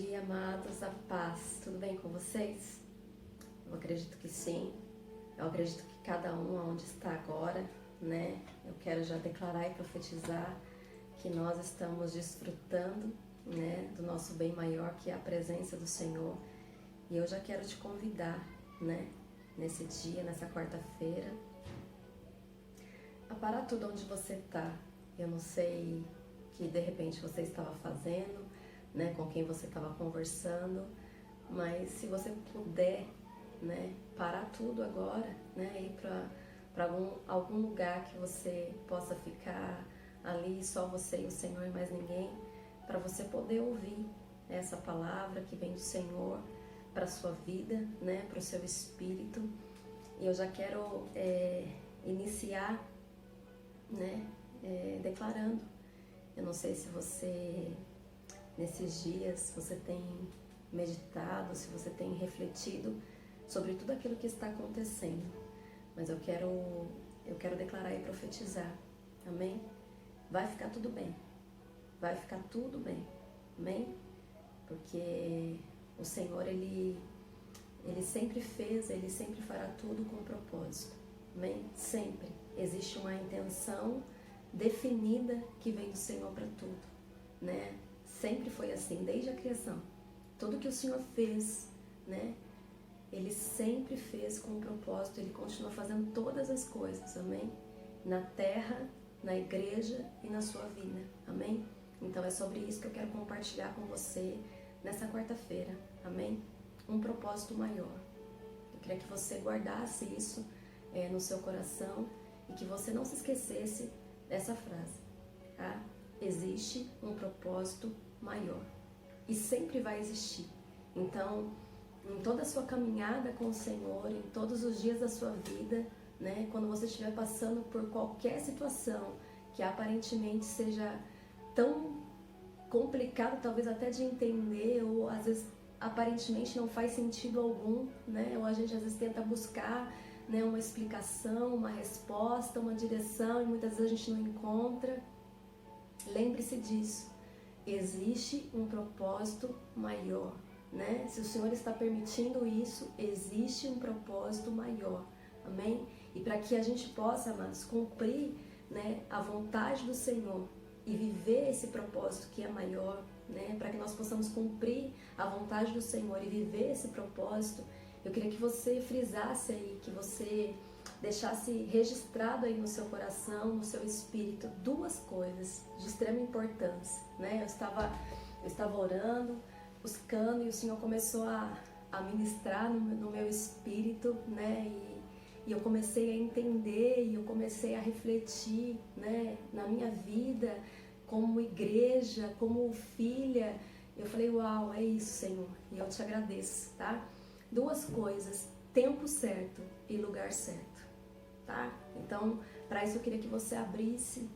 dia, amados, a paz. Tudo bem com vocês? Eu acredito que sim. Eu acredito que cada um onde está agora, né? Eu quero já declarar e profetizar que nós estamos desfrutando, né, do nosso bem maior, que é a presença do Senhor. E eu já quero te convidar, né, nesse dia, nessa quarta-feira, a parar tudo onde você está. Eu não sei o que de repente você estava fazendo, né, com quem você estava conversando, mas se você puder, né, parar tudo agora, né, ir para algum lugar que você possa ficar ali, só você e o Senhor e mais ninguém, para você poder ouvir essa palavra que vem do Senhor para a sua vida, né, para o seu espírito. E eu já quero iniciar, né, declarando. Eu não sei se você, nesses dias, você tem meditado, se você tem refletido sobre tudo aquilo que está acontecendo, mas eu quero declarar e profetizar, amém? Vai ficar tudo bem, vai ficar tudo bem, amém? Porque o Senhor, Ele sempre fez, Ele sempre fará tudo com propósito, amém? Sempre existe uma intenção definida que vem do Senhor para tudo, né? Sempre foi assim, desde a criação. Tudo que o Senhor fez, né? Ele sempre fez com um propósito, Ele continua fazendo todas as coisas, amém? Na terra, na igreja e na sua vida, amém? Então é sobre isso que eu quero compartilhar com você nessa quarta-feira, amém? Um propósito maior. Eu queria que você guardasse isso no seu coração e que você não se esquecesse dessa frase, tá? Existe um propósito maior e sempre vai existir. Então, em toda a sua caminhada com o Senhor, em todos os dias da sua vida, né, quando você estiver passando por qualquer situação que aparentemente seja tão complicado, talvez até de entender, ou às vezes aparentemente não faz sentido algum, né, ou a gente às vezes tenta buscar, né, uma explicação, uma resposta, uma direção, e muitas vezes a gente não encontra. Lembre-se disso, existe um propósito maior, né? Se o Senhor está permitindo isso, existe um propósito maior, amém? E para que a gente possa, amados, cumprir, né, a vontade do Senhor e viver esse propósito que é maior, né, para que nós possamos cumprir a vontade do Senhor e viver esse propósito, eu queria que você frisasse aí, que você deixasse registrado aí no seu coração, no seu espírito, duas coisas de extrema importância, né? Eu estava orando, buscando, e o Senhor começou a ministrar no meu espírito, né? E eu comecei a entender, e eu comecei a refletir, né, na minha vida, como igreja, como filha. Eu falei, uau, é isso, Senhor, e eu te agradeço, tá? Duas coisas, tempo certo e lugar certo, tá? Então, para isso eu queria que você abrisse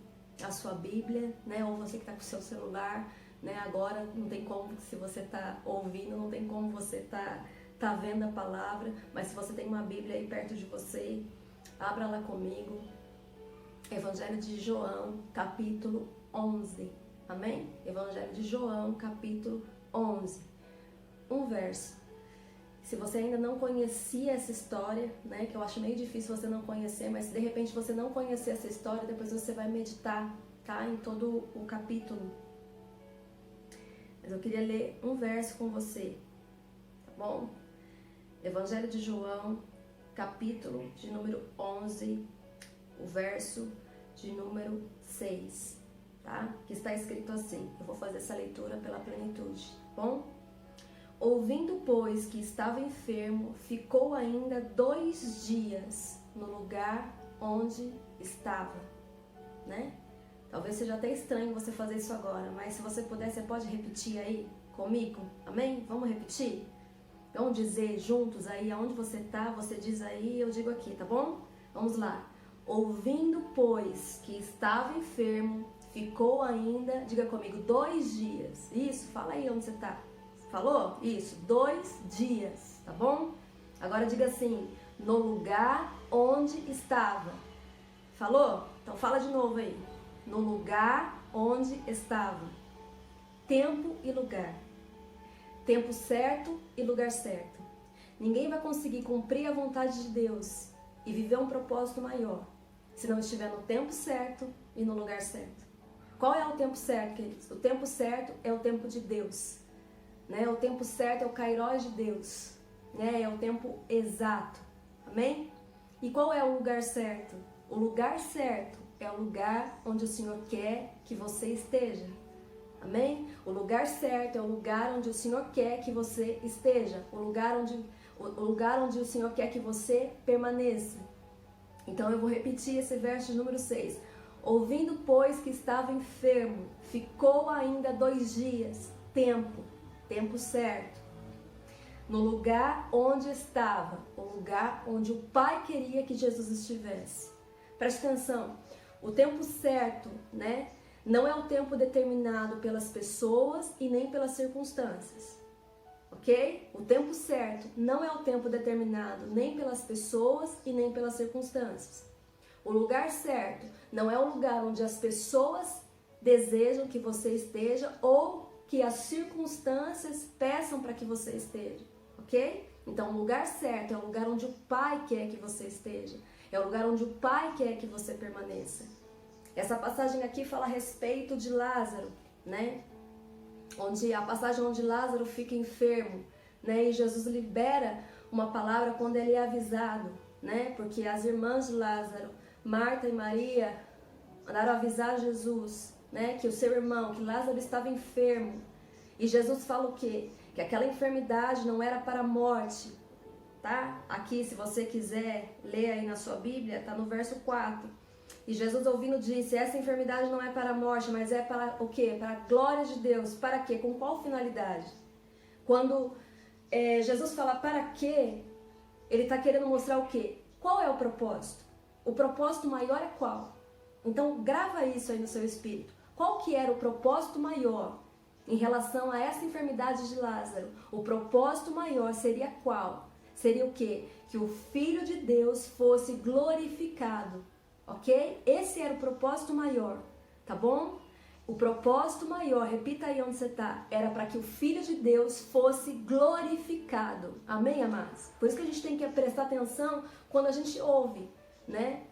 a sua Bíblia, né? Ou você que está com o seu celular, né? Agora não tem como, se você está ouvindo, não tem como você tá vendo a palavra, mas se você tem uma Bíblia aí perto de você, abra lá comigo. Evangelho de João, capítulo 11, amém? Evangelho de João, capítulo 11, um verso. Se você ainda não conhecia essa história, né, que eu acho meio difícil você não conhecer, mas se de repente você não conhecer essa história, depois você vai meditar, tá, em todo o capítulo. Mas eu queria ler um verso com você, tá bom? Evangelho de João, capítulo de número 11, o verso de número 6, tá? Que está escrito assim, eu vou fazer essa leitura pela plenitude, tá bom? Ouvindo, pois, que estava enfermo, ficou ainda 2 dias no lugar onde estava, né? Talvez seja até estranho você fazer isso agora, mas se você puder, você pode repetir aí comigo, amém? Vamos repetir? Vamos dizer juntos aí aonde você está, você diz aí, eu digo aqui, tá bom? Vamos lá. Ouvindo, pois, que estava enfermo, ficou ainda, diga comigo, 2 dias. Isso, fala aí onde você está. Falou? Isso, 2 dias, tá bom? Agora diga assim, no lugar onde estava. Falou? Então fala de novo aí. No lugar onde estava. Tempo e lugar. tempo certo e lugar certo. Ninguém vai conseguir cumprir a vontade de Deus e viver um propósito maior se não estiver no tempo certo e no lugar certo. Qual é o tempo certo, queridos? O tempo certo é o tempo de Deus, né? O tempo certo é o kairós de Deus, né? É o tempo exato, amém? E qual é o lugar certo? O lugar certo é o lugar onde o Senhor quer que você esteja, amém? O lugar certo é o lugar onde o Senhor quer que você esteja, o lugar onde o Senhor quer que você permaneça. Então eu vou repetir esse verso de número 6. Ouvindo, pois, que estava enfermo, ficou ainda 2 dias, tempo certo, no lugar onde estava, o lugar onde o Pai queria que Jesus estivesse. Preste atenção, o tempo certo, né, não é o tempo determinado pelas pessoas e nem pelas circunstâncias, ok? O tempo certo não é o tempo determinado nem pelas pessoas e nem pelas circunstâncias. O lugar certo não é o lugar onde as pessoas desejam que você esteja ou que as circunstâncias peçam para que você esteja, ok? Então, o lugar certo é o lugar onde o Pai quer que você esteja. É o lugar onde o Pai quer que você permaneça. Essa passagem aqui fala a respeito de Lázaro, né? A passagem onde Lázaro fica enfermo, né? E Jesus libera uma palavra quando ele é avisado, né? Porque as irmãs de Lázaro, Marta e Maria, mandaram avisar Jesus, né? Que o seu irmão, que Lázaro estava enfermo. E Jesus fala o quê? Que aquela enfermidade não era para a morte, tá? Aqui, se você quiser ler aí na sua Bíblia, tá no verso 4. E Jesus ouvindo disse, essa enfermidade não é para a morte, mas é para o quê? Para a glória de Deus. Para quê? Com qual finalidade? Quando Jesus fala para quê, ele está querendo mostrar o quê? Qual é o propósito? O propósito maior é qual? Então grava isso aí no seu espírito. Qual que era o propósito maior em relação a essa enfermidade de Lázaro? O propósito maior seria qual? Seria o quê? Que o Filho de Deus fosse glorificado. Ok? Esse era o propósito maior, tá bom? O propósito maior, repita aí onde você está, era para que o Filho de Deus fosse glorificado. Amém, amados? Por isso que a gente tem que prestar atenção quando a gente ouve, né?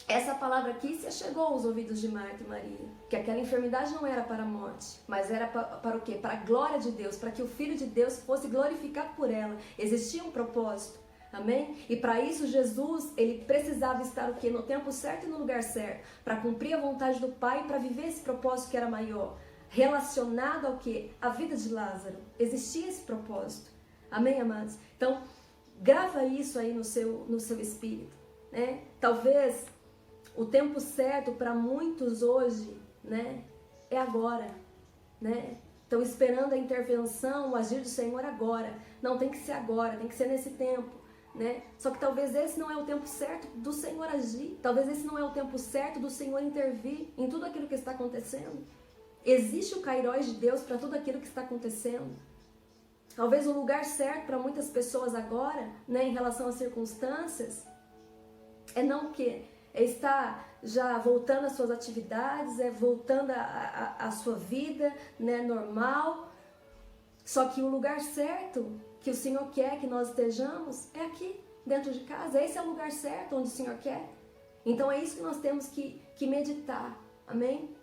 Essa palavra aqui se chegou aos ouvidos de Marta e Maria, que aquela enfermidade não era para a morte, mas era para o quê? Para a glória de Deus, para que o Filho de Deus fosse glorificado por ela. Existia um propósito. Amém? E para isso Jesus, ele precisava estar o quê? No tempo certo e no lugar certo, para cumprir a vontade do Pai e para viver esse propósito que era maior, relacionado ao quê? A vida de Lázaro. Existia esse propósito. Amém, amados? Então, grava isso aí no seu espírito, né? Talvez o tempo certo para muitos hoje, né, é agora, né? Estão esperando a intervenção, o agir do Senhor agora. Não, tem que ser agora, tem que ser nesse tempo. Né? Só que talvez esse não é o tempo certo do Senhor agir, talvez esse não é o tempo certo do Senhor intervir em tudo aquilo que está acontecendo. Existe o kairós de Deus para tudo aquilo que está acontecendo. Talvez o lugar certo para muitas pessoas agora, né, em relação às circunstâncias, é não o quê? É estar já voltando às suas atividades, voltando à sua vida, né, normal. Só que o lugar certo que o Senhor quer que nós estejamos é aqui, dentro de casa. Esse é o lugar certo onde o Senhor quer. Então é isso que nós temos que meditar, amém?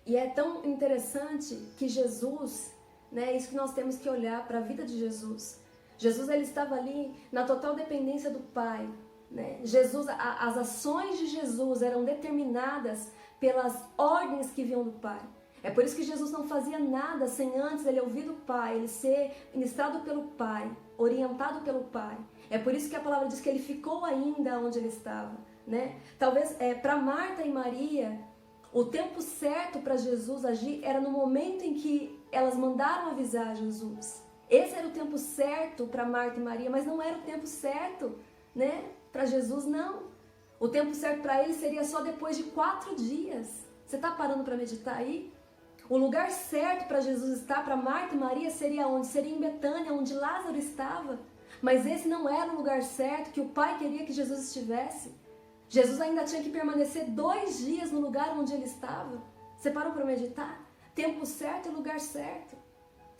E é tão interessante que Jesus, né, é isso que nós temos que olhar para a vida de Jesus. Jesus, ele estava ali na total dependência do Pai, né? Jesus, as ações de Jesus eram determinadas pelas ordens que vinham do Pai. É por isso que Jesus não fazia nada sem antes ele ouvir do Pai, ele ser ministrado pelo Pai, orientado pelo Pai. É por isso que a palavra diz que ele ficou ainda onde ele estava, né? Talvez para Marta e Maria, o tempo certo para Jesus agir era no momento em que elas mandaram avisar Jesus. Esse era o tempo certo para Marta e Maria, mas não era o tempo certo, né? Para Jesus, não. O tempo certo para ele seria só depois de 4 dias. Você está parando para meditar aí? O lugar certo para Jesus estar, para Marta e Maria, seria onde? Seria em Betânia, onde Lázaro estava. Mas esse não era o lugar certo que o Pai queria que Jesus estivesse. Jesus ainda tinha que permanecer 2 dias no lugar onde ele estava. Você parou para meditar? Tempo certo e lugar certo.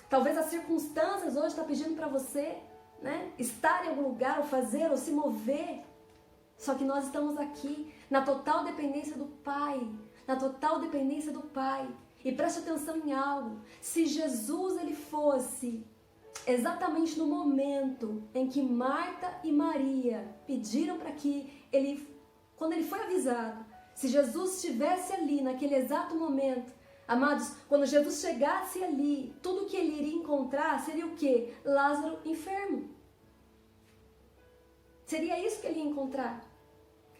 Talvez as circunstâncias hoje estão pedindo para você, né, estar em algum lugar, ou fazer, ou se mover. Só que nós estamos aqui na total dependência do Pai. Na total dependência do Pai. E preste atenção em algo. Se Jesus ele fosse exatamente no momento em que Marta e Maria pediram para que ele, quando ele foi avisado, se Jesus estivesse ali naquele exato momento, amados, quando Jesus chegasse ali, tudo que ele iria encontrar seria o quê? Lázaro enfermo. Seria isso que ele ia encontrar.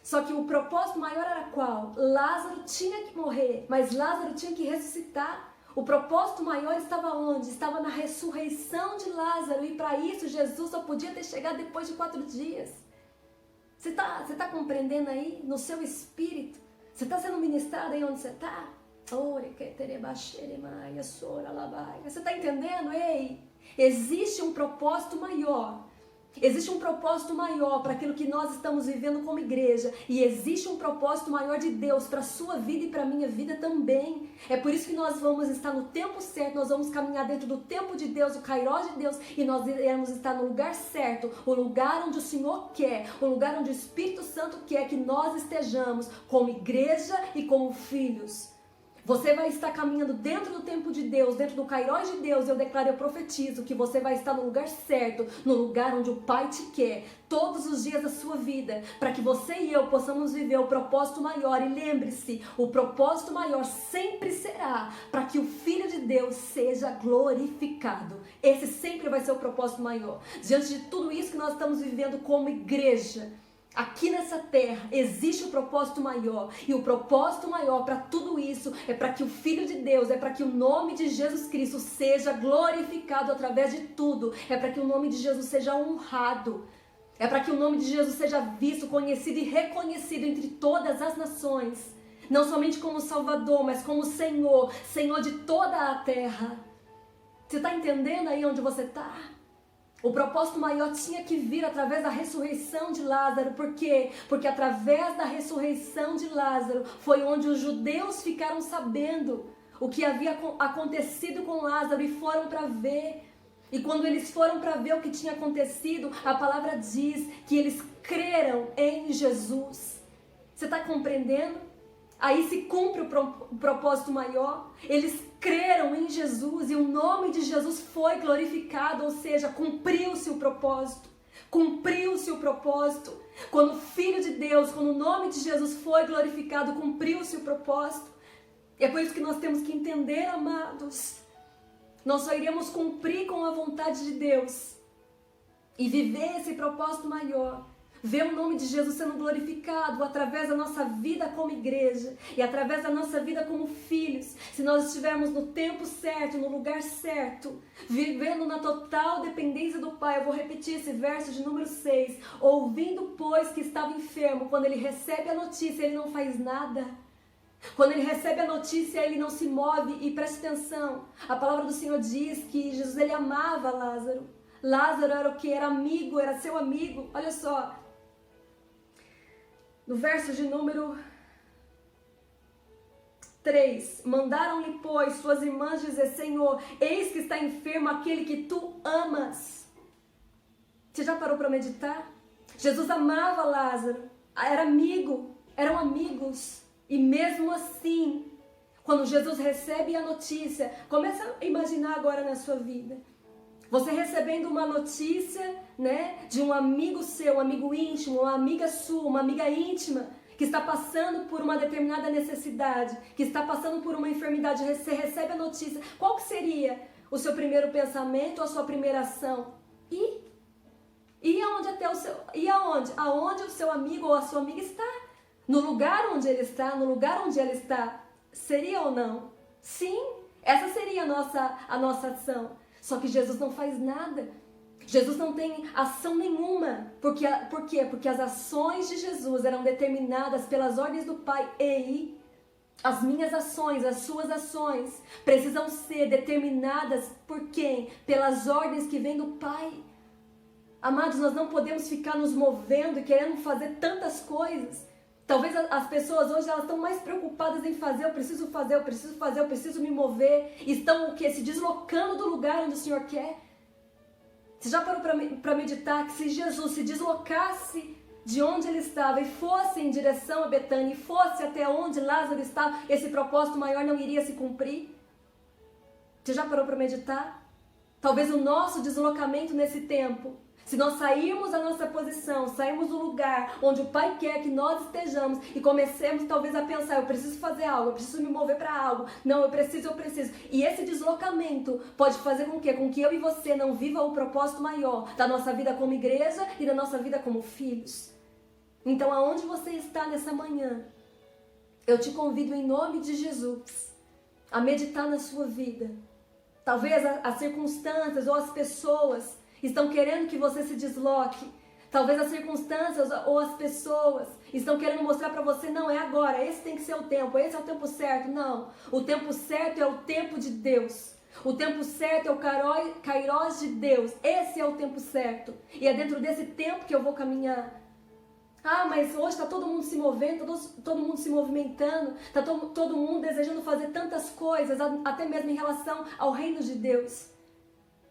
Só que o propósito maior era qual? Lázaro tinha que morrer, mas Lázaro tinha que ressuscitar. O propósito maior estava onde? Estava na ressurreição de Lázaro. E para isso Jesus só podia ter chegado depois de 4 dias. Você tá compreendendo aí? No seu espírito? Você está sendo ministrado aí onde você está? Você está entendendo? Ei, existe um propósito maior. Existe um propósito maior para aquilo que nós estamos vivendo como igreja. E existe um propósito maior de Deus para a sua vida e para a minha vida também. É por isso que nós vamos estar no tempo certo. Nós vamos caminhar dentro do tempo de Deus, o Kairós de Deus. E nós iremos estar no lugar certo. O lugar onde o Senhor quer. O lugar onde o Espírito Santo quer que nós estejamos como igreja e como filhos. Você vai estar caminhando dentro do tempo de Deus, dentro do Kairós de Deus. Eu declaro, eu profetizo que você vai estar no lugar certo, no lugar onde o Pai te quer, todos os dias da sua vida, para que você e eu possamos viver o propósito maior. E lembre-se, o propósito maior sempre será para que o Filho de Deus seja glorificado. Esse sempre vai ser o propósito maior. Diante de tudo isso que nós estamos vivendo como igreja, aqui nessa terra existe um propósito maior, e o propósito maior para tudo isso é para que o Filho de Deus, é para que o nome de Jesus Cristo seja glorificado através de tudo, é para que o nome de Jesus seja honrado, é para que o nome de Jesus seja visto, conhecido e reconhecido entre todas as nações, não somente como Salvador, mas como Senhor, Senhor de toda a terra. Você está entendendo aí onde você está? O propósito maior tinha que vir através da ressurreição de Lázaro. Por quê? Porque através da ressurreição de Lázaro foi onde os judeus ficaram sabendo o que havia acontecido com Lázaro e foram para ver. E quando eles foram para ver o que tinha acontecido, a palavra diz que eles creram em Jesus. Você está compreendendo? Aí se cumpre o propósito maior. Eles creram em Jesus e o nome de Jesus foi glorificado, ou seja, cumpriu-se o propósito. Cumpriu-se o propósito. Quando o Filho de Deus, quando o nome de Jesus foi glorificado, cumpriu-se o propósito. E é por isso que nós temos que entender, amados, nós só iremos cumprir com a vontade de Deus e viver esse propósito maior, ver o nome de Jesus sendo glorificado através da nossa vida como igreja e através da nossa vida como filhos, se nós estivermos no tempo certo, no lugar certo, vivendo na total dependência do Pai. Eu vou repetir esse verso de número 6. Ouvindo, pois, que estava enfermo, quando ele recebe a notícia, ele não faz nada. Quando ele recebe a notícia, ele não se move. E preste atenção, a palavra do Senhor diz que Jesus, ele amava Lázaro. Lázaro era o que? Era amigo, era seu amigo. Olha só, no verso de número 3, mandaram-lhe, pois, suas irmãs dizer: Senhor, eis que está enfermo aquele que tu amas. Você já parou para meditar? Jesus amava Lázaro, era amigo, eram amigos. E mesmo assim, quando Jesus recebe a notícia, começa a imaginar agora na sua vida, você recebendo uma notícia, né, de um amigo seu, um amigo íntimo, uma amiga sua, uma amiga íntima, que está passando por uma determinada necessidade, que está passando por uma enfermidade. Você recebe a notícia. Qual que seria o seu primeiro pensamento, a sua primeira ação? E aonde? Aonde o seu amigo ou a sua amiga está? No lugar onde ele está, no lugar onde ela está, seria ou não? Sim, essa seria a nossa ação. Só que Jesus não faz nada. Jesus não tem ação nenhuma. Por quê? Porque as ações de Jesus eram determinadas pelas ordens do Pai. E as minhas ações, as suas ações, precisam ser determinadas por quem? Pelas ordens que vêm do Pai. Amados, nós não podemos ficar nos movendo e querendo fazer tantas coisas Talvez as pessoas hoje elas estão mais preocupadas em fazer, eu preciso fazer, eu preciso fazer, eu preciso me mover. Estão o quê? Se deslocando do lugar onde o Senhor quer. Você já parou para meditar que se Jesus se deslocasse de onde ele estava e fosse em direção a Betânia, e fosse até onde Lázaro estava, esse propósito maior não iria se cumprir? Você já parou para meditar? Talvez o nosso deslocamento nesse tempo, se nós sairmos da nossa posição, sairmos do lugar onde o Pai quer que nós estejamos e comecemos talvez a pensar, eu preciso fazer algo, eu preciso me mover para algo, não, eu preciso. E esse deslocamento pode fazer com que eu e você não viva o propósito maior da nossa vida como igreja e da nossa vida como filhos. Então, aonde você está nessa manhã, eu te convido em nome de Jesus a meditar na sua vida. Talvez as circunstâncias ou as pessoas estão querendo que você se desloque. Talvez as circunstâncias ou as pessoas estão querendo mostrar para você, não, é agora, esse tem que ser o tempo, esse é o tempo certo. Não, o tempo certo é o tempo de Deus. O tempo certo é o Kairos de Deus. Esse é o tempo certo. E é dentro desse tempo que eu vou caminhar. Ah, mas hoje está todo mundo se movendo, todo mundo se movimentando, está todo mundo desejando fazer tantas coisas, até mesmo em relação ao reino de Deus.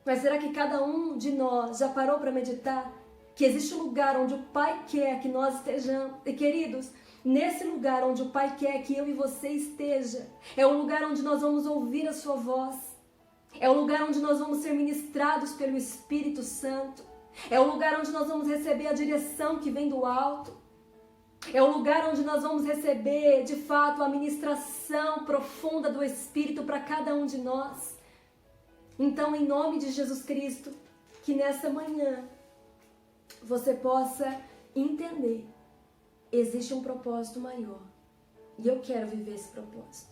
Mas será que cada um de nós já parou para meditar que existe um lugar onde o Pai quer que nós estejamos? E queridos, nesse lugar onde o Pai quer que eu e você esteja, é o lugar onde nós vamos ouvir a sua voz, é o lugar onde nós vamos ser ministrados pelo Espírito Santo, é o lugar onde nós vamos receber a direção que vem do alto, é o lugar onde nós vamos receber, de fato, a ministração profunda do Espírito para cada um de nós. Então, em nome de Jesus Cristo, que nessa manhã você possa entender, existe um propósito maior. E eu quero viver esse propósito.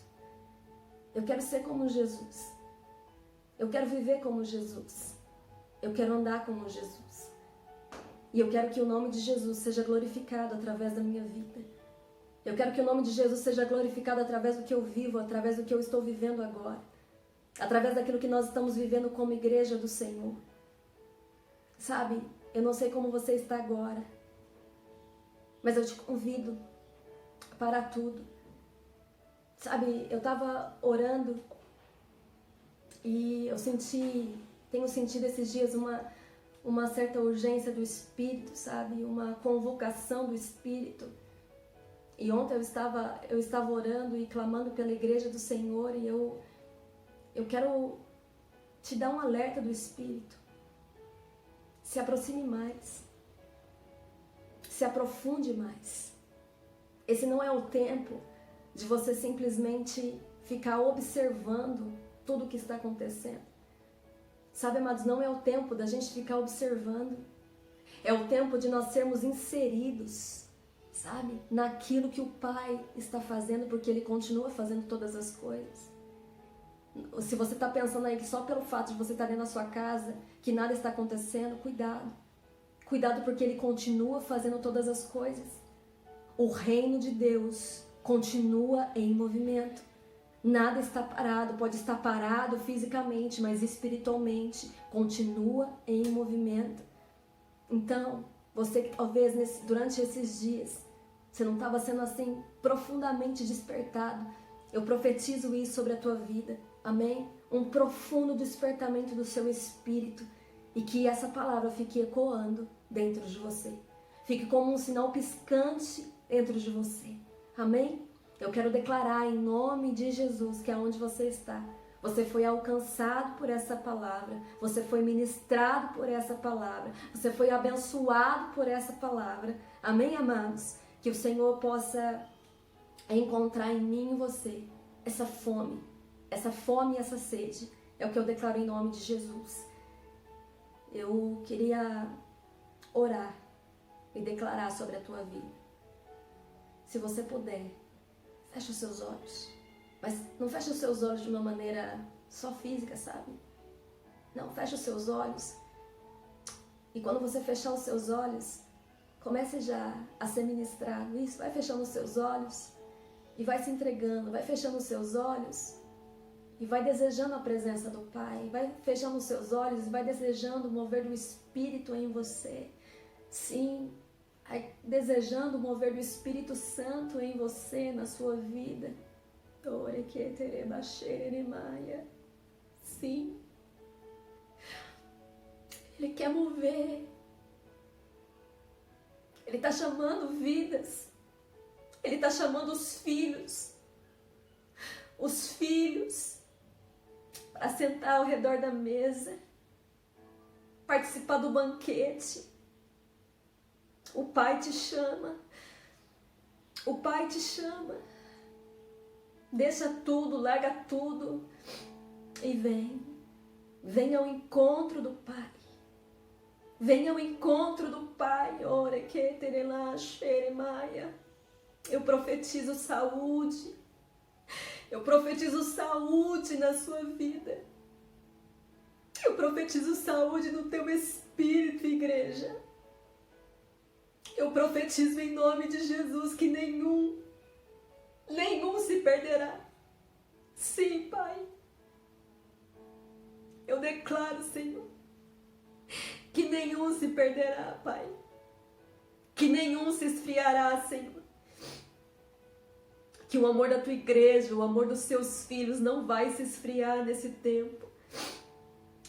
Eu quero ser como Jesus. Eu quero viver como Jesus. Eu quero andar como Jesus. E eu quero que o nome de Jesus seja glorificado através da minha vida. Eu quero que o nome de Jesus seja glorificado através do que eu vivo, através do que eu estou vivendo agora. Através daquilo que nós estamos vivendo como igreja do Senhor. Sabe, eu não sei como você está agora, mas eu te convido a parar tudo. Sabe, eu estava orando e eu tenho sentido esses dias uma certa urgência do Espírito, sabe, uma convocação do Espírito. E ontem eu estava orando e clamando pela igreja do Senhor e eu quero te dar um alerta do Espírito. Se aproxime mais. Se aprofunde mais. Esse não é o tempo de você simplesmente ficar observando tudo o que está acontecendo. Sabe, amados, não é o tempo da gente ficar observando. É o tempo de nós sermos inseridos, sabe, naquilo que o Pai está fazendo, porque Ele continua fazendo todas as coisas. Se você está pensando aí que só pelo fato de você estar dentro da sua casa, que nada está acontecendo, cuidado. Cuidado, porque Ele continua fazendo todas as coisas. O reino de Deus continua em movimento. Nada está parado, pode estar parado fisicamente, mas espiritualmente continua em movimento. Então, você que talvez durante esses dias, você não estava sendo assim profundamente despertado, eu profetizo isso sobre a tua vida. Amém? Um profundo despertamento do seu espírito e que essa palavra fique ecoando dentro de você. Fique como um sinal piscante dentro de você. Amém? Eu quero declarar em nome de Jesus que aonde você está, você foi alcançado por essa palavra, você foi ministrado por essa palavra, você foi abençoado por essa palavra. Amém, amados? Que o Senhor possa encontrar em mim e em você essa fome e essa sede. É o que eu declaro em nome de Jesus. Eu queria orar e declarar sobre a tua vida. Se você puder, fecha os seus olhos. Mas não fecha os seus olhos de uma maneira só física, sabe? Não, fecha os seus olhos. E quando você fechar os seus olhos, comece já a ser ministrado. Isso, vai fechando os seus olhos e vai se entregando. Vai fechando os seus olhos e vai desejando a presença do Pai. Vai fechando os seus olhos e vai desejando o mover do Espírito em você. Sim, desejando o mover do Espírito Santo em você, na sua vida. Sim, Ele quer mover. Ele está chamando vidas. Ele está chamando os filhos para sentar ao redor da mesa, participar do banquete. O Pai te chama. O Pai te chama. Deixa tudo, larga tudo e vem. Vem ao encontro do Pai. Venha ao encontro do Pai. Ora que terela xeremaia. Eu profetizo saúde. Eu profetizo saúde na sua vida. Eu profetizo saúde no teu espírito, igreja. Eu profetizo em nome de Jesus que nenhum se perderá. Sim, Pai. Eu declaro, Senhor, que nenhum se perderá, Pai. Que nenhum se esfriará, Senhor. Que o amor da tua igreja, o amor dos seus filhos não vai se esfriar nesse tempo.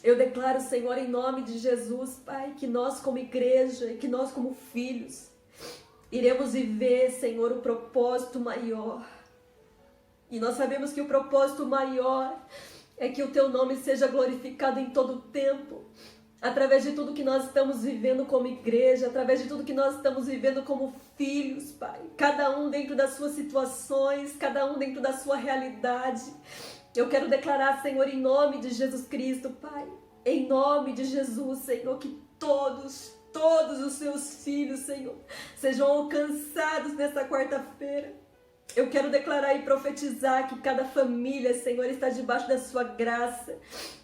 Eu declaro, Senhor, em nome de Jesus, Pai, que nós como igreja e que nós como filhos iremos viver, Senhor, o propósito maior. E nós sabemos que o propósito maior é que o teu nome seja glorificado em todo o tempo, através de tudo que nós estamos vivendo como igreja, através de tudo que nós estamos vivendo como filhos, Pai. Cada um dentro das suas situações, cada um dentro da sua realidade. Eu quero declarar, Senhor, em nome de Jesus Cristo, Pai, em nome de Jesus, Senhor, que todos os seus filhos, Senhor, sejam alcançados nessa quarta-feira. Eu quero declarar e profetizar que cada família, Senhor, está debaixo da sua graça,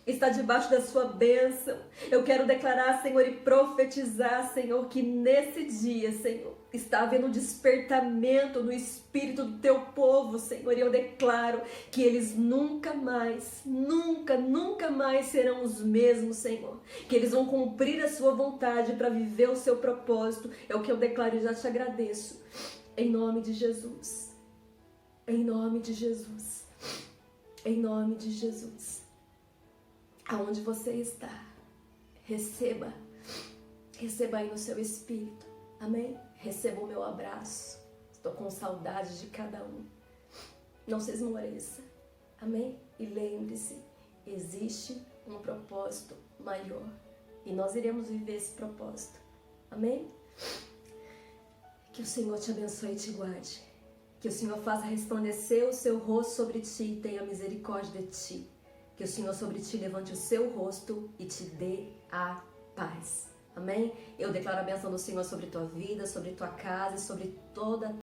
está debaixo da sua bênção. Eu quero declarar, Senhor, e profetizar, Senhor, que nesse dia, Senhor, está havendo um despertamento no espírito do teu povo, Senhor. E eu declaro que eles nunca mais serão os mesmos, Senhor. Que eles vão cumprir a sua vontade para viver o seu propósito. É o que eu declaro e já te agradeço. Em nome de Jesus. Em nome de Jesus. Em nome de Jesus. Aonde você está, receba aí no seu espírito, amém? Receba o meu abraço, estou com saudade de cada um, não se esmoreça, amém? E lembre-se, existe um propósito maior e nós iremos viver esse propósito, amém? Que o Senhor te abençoe e te guarde, que o Senhor faça resplandecer o seu rosto sobre ti e tenha misericórdia de ti. Que o Senhor sobre ti levante o seu rosto e te dê a paz. Amém? Eu declaro a bênção do Senhor sobre tua vida, sobre tua casa e sobre toda a